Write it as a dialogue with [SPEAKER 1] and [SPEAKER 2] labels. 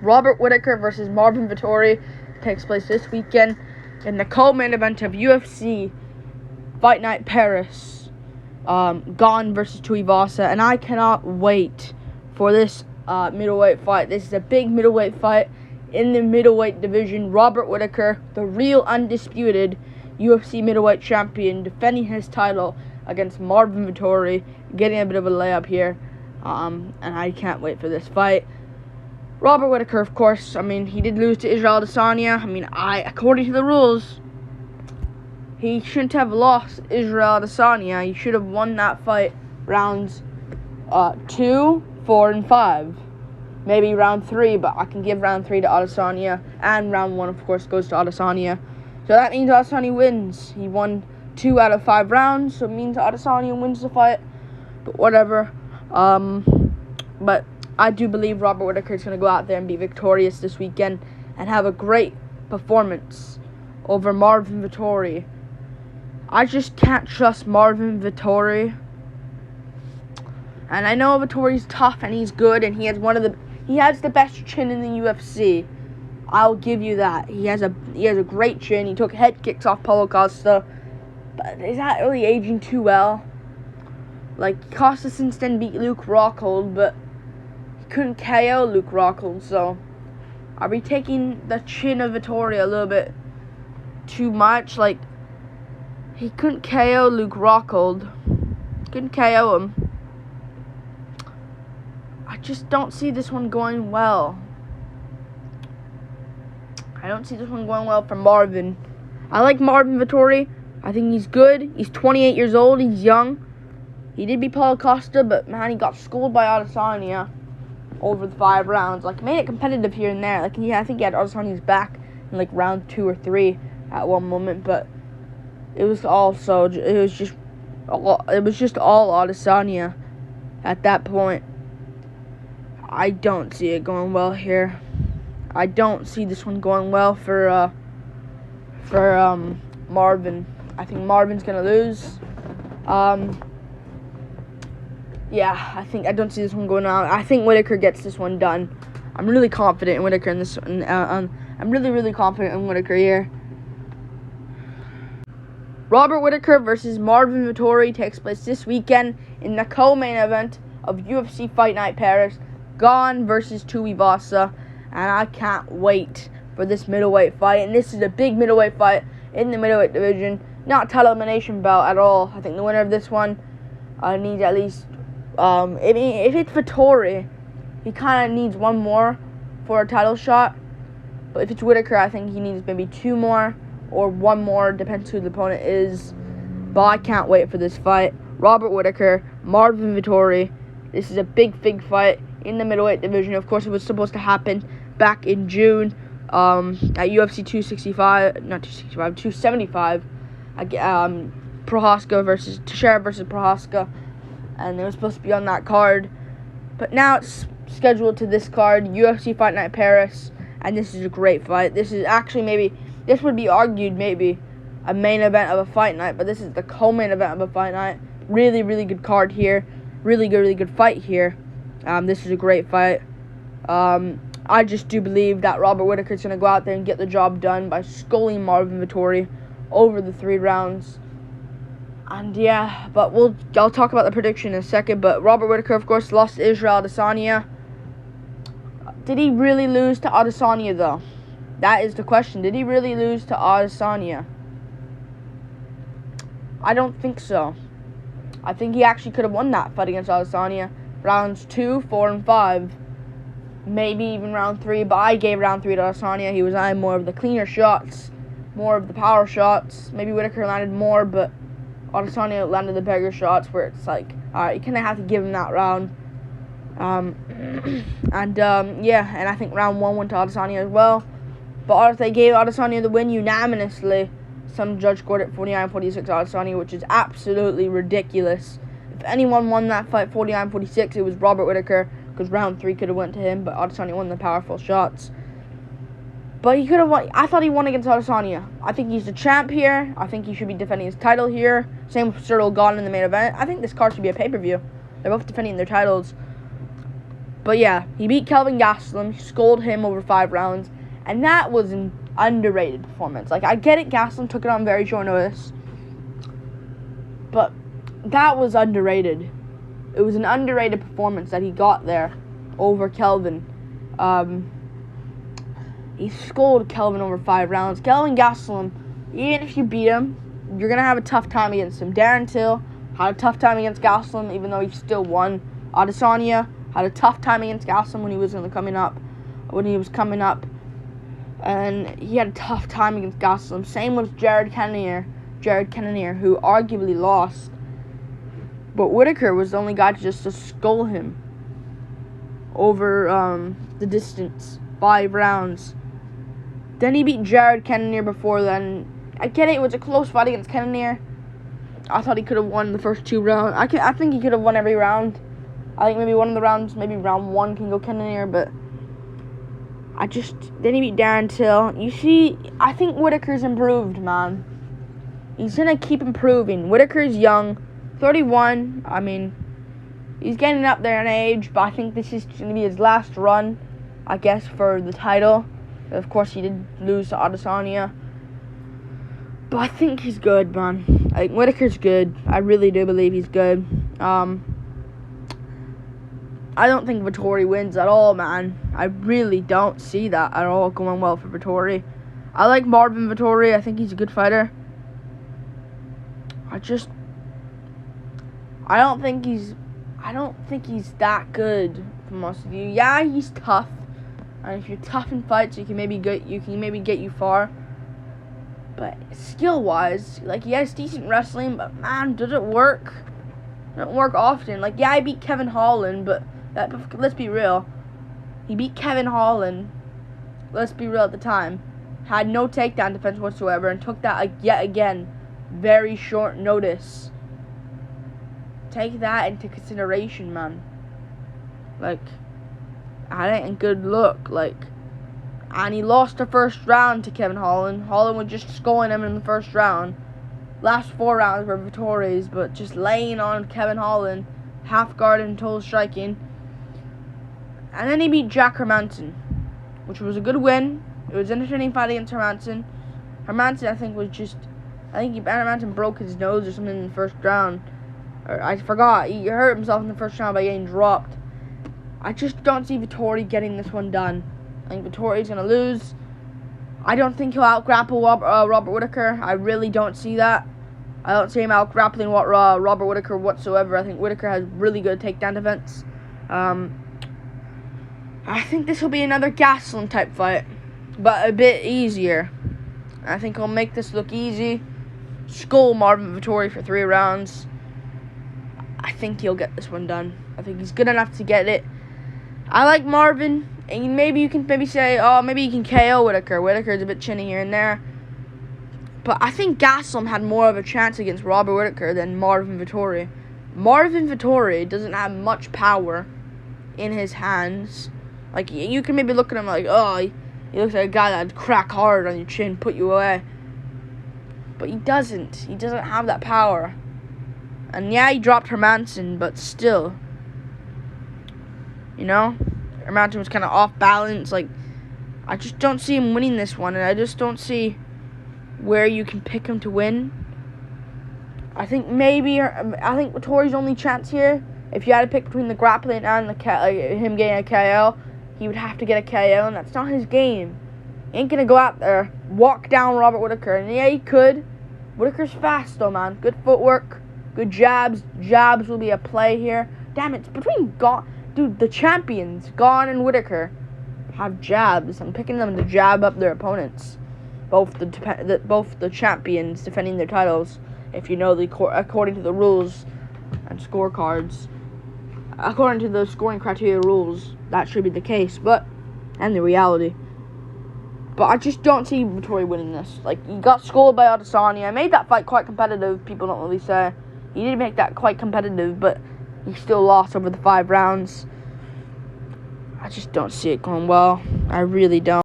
[SPEAKER 1] Robert Whittaker versus Marvin Vettori takes place this weekend in the co-main event of UFC Fight Night Paris. Gone versus Tuivasa, and I cannot wait for this middleweight fight. This is a big middleweight fight in the middleweight division. Robert Whittaker, the real undisputed UFC middleweight champion, defending his title against Marvin Vettori, getting a bit of a layup here, and I can't wait for this fight. Robert Whittaker, of course, he did lose to Israel Adesanya. According to the rules, he shouldn't have lost Israel Adesanya. He should have won that fight rounds 2, 4, and 5. Maybe round 3, but I can give round 3 to Adesanya, and round 1, of course, goes to Adesanya. So that means Adesanya wins. He won 2 out of 5 rounds, so it means Adesanya wins the fight. But whatever. But I do believe Robert Whittaker is going to go out there and be victorious this weekend and have a great performance over Marvin Vettori. I just can't trust Marvin Vettori. And I know Vettori's tough and he's good and he has the best chin in the UFC. I'll give you that. He has a great chin. He took head kicks off Paulo Costa. But is that really aging too well? Costa since then beat Luke Rockhold, but he couldn't KO Luke Rockhold, so are we taking the chin of Vettori a little bit too much? He couldn't KO Luke Rockhold. Couldn't KO him. I just don't see this one going well. I don't see this one going well for Marvin. I like Marvin Vettori. I think he's good. He's 28 years old. He's young. He did beat Paulo Costa, but man, he got schooled by Adesanya over the 5 rounds. Made it competitive here and there. I think he had Adesanya's back in round 2 or 3 at one moment, but it was just all Adesanya at that point. I don't see it going well here. I don't see this one going well for Marvin. I think Marvin's gonna lose. I don't see this one going on. I think Whittaker gets this one done. I'm really confident in Whittaker in this one. I'm really confident in Whittaker here. Robert Whittaker versus Marvin Vettori takes place this weekend in the co-main event of UFC Fight Night Paris. Gone versus Tuivasa, and I can't wait for this middleweight fight. And this is a big middleweight fight in the middleweight division, not title elimination bout at all. I think the winner of this one needs at least. If it's Vettori, he kind of needs 1 more for a title shot. But if it's Whittaker, I think he needs maybe 2 more or 1 more, depends who the opponent is. But I can't wait for this fight. Robert Whittaker, Marvin Vettori. This is a big fight in the middleweight division. Of course, it was supposed to happen back in June at UFC 275. Prohaska versus Teixeira versus Prohaska, and it was supposed to be on that card. But now it's scheduled to this card, UFC Fight Night Paris, and this is a great fight. This is actually this would be argued maybe a main event of a fight night, but this is the co-main event of a fight night. Really good card here. Really good fight here. This is a great fight. I just do believe that Robert Whittaker is going to go out there and get the job done by sculling Marvin Vettori over the 3 rounds. And but I'll talk about the prediction in a second. But Robert Whittaker, of course, lost to Israel Adesanya. Did he really lose to Adesanya, though? That is the question. Did he really lose to Adesanya? I don't think so. I think he actually could have won that fight against Adesanya. Rounds 2, 4, and 5. Maybe even round 3, but I gave round 3 to Adesanya. He was eyeing more of the cleaner shots, more of the power shots. Maybe Whittaker landed more, but Adesanya landed the bigger shots where it's alright, you kind of have to give him that round. And I think round 1 went to Adesanya as well. But they gave Adesanya the win unanimously. Some judge scored it 49-46 Adesanya, which is absolutely ridiculous. If anyone won that fight 49-46, it was Robert Whittaker, because round 3 could have went to him, but Adesanya won the powerful shots. But he could have won. I thought he won against Adesanya. I think he's the champ here. I think he should be defending his title here. Same with Cyril Gane in the main event. I think this card should be a pay-per-view. They're both defending their titles. But yeah, he beat Kelvin Gastelum, scolded him over 5 rounds, and that was an underrated performance. Like, I get it, Gastelum took it on very short notice, but that was underrated. It was an underrated performance that he got there over Kelvin. He scolded Kelvin over 5 rounds. Kelvin Gastelum, even if you beat him, you're going to have a tough time against him. Darren Till had a tough time against Gastelum, even though he still won. Adesanya had a tough time against Gastelum when he was coming up. And he had a tough time against Gastelum. Same with Jared Cannonier, who arguably lost. But Whittaker was the only guy to scold him over the distance. 5 rounds. Then he beat Jared Cannonier before then. I get it was a close fight against Cannonier. I thought he could have won the first 2 rounds. I think he could have won every round. I think maybe one of the rounds, maybe round 1 can go Cannonier, but then he beat Darren Till. You see, I think Whittaker's improved, man. He's going to keep improving. Whittaker's young, 31. I mean, he's getting up there in age, but I think this is going to be his last run, I guess, for the title. Of course, he did lose to Adesanya. But I think he's good, man. I think Whittaker's good. I really do believe he's good. I don't think Vettori wins at all, man. I really don't see that at all going well for Vettori. I like Marvin Vettori. I think he's a good fighter. I don't think he's that good for most of you. Yeah, he's tough. And if you're tough in fights, you can maybe get you far. But skill-wise, like, he has decent wrestling, but man, does it work? It doesn't work often. Like, yeah, I beat Kevin Holland, but let's be real. He beat Kevin Holland. Let's be real at the time. Had no takedown defense whatsoever, and took that yet again, very short notice. Take that into consideration, man. Like, that ain't a good look. Like, and he lost the first round to Kevin Holland. Holland was just scoring him in the first round. Last 4 rounds were Vettori's, but just laying on Kevin Holland, half guard and total striking. And then he beat Jack Hermanson, which was a good win. It was an entertaining fight against Hermanson. Hermanson, Hermanson broke his nose or something in the first round. Or I forgot. He hurt himself in the first round by getting dropped. I just don't see Vettori getting this one done. I think Vettori's going to lose. I don't think he'll out-grapple Robert Whittaker. I really don't see that. I don't see him out-grappling Robert Whittaker whatsoever. I think Whittaker has really good takedown defense. I think this will be another Gastelum type fight, but a bit easier. I think he'll make this look easy. Skull Marvin Vettori for 3 rounds. I think he'll get this one done. I think he's good enough to get it. I like Marvin, and maybe you can say, oh, maybe you can KO Whittaker. Whittaker's a bit chinny here and there. But I think Gastelum had more of a chance against Robert Whittaker than Marvin Vettori. Marvin Vettori doesn't have much power in his hands. Like, you can maybe look at him like, oh, he looks like a guy that'd crack hard on your chin, put you away. But he doesn't. He doesn't have that power. And yeah, he dropped Hermanson, but still. You know? Hermanson was kind of off balance. Like, I just don't see him winning this one. And I just don't see where you can pick him to win. I think Vettori's only chance here, if you had to pick between the grappling and him getting a KO, he would have to get a KO, and that's not his game. He ain't gonna go out there, walk down Robert Whittaker, and yeah, he could. Whittaker's fast though, man. Good footwork, good jabs. Jabs will be a play here. Damn it, it's between the champions, Gane and Whittaker, have jabs. I'm picking them to jab up their opponents. Both the champions defending their titles, if you know according to the rules and scorecards. According to the scoring criteria rules, that should be the case, and the reality. But I just don't see Vettori winning this. Like, he got scolded by Adesanya. I made that fight quite competitive, people don't really say. He did make that quite competitive, but he still lost over the 5 rounds. I just don't see it going well. I really don't.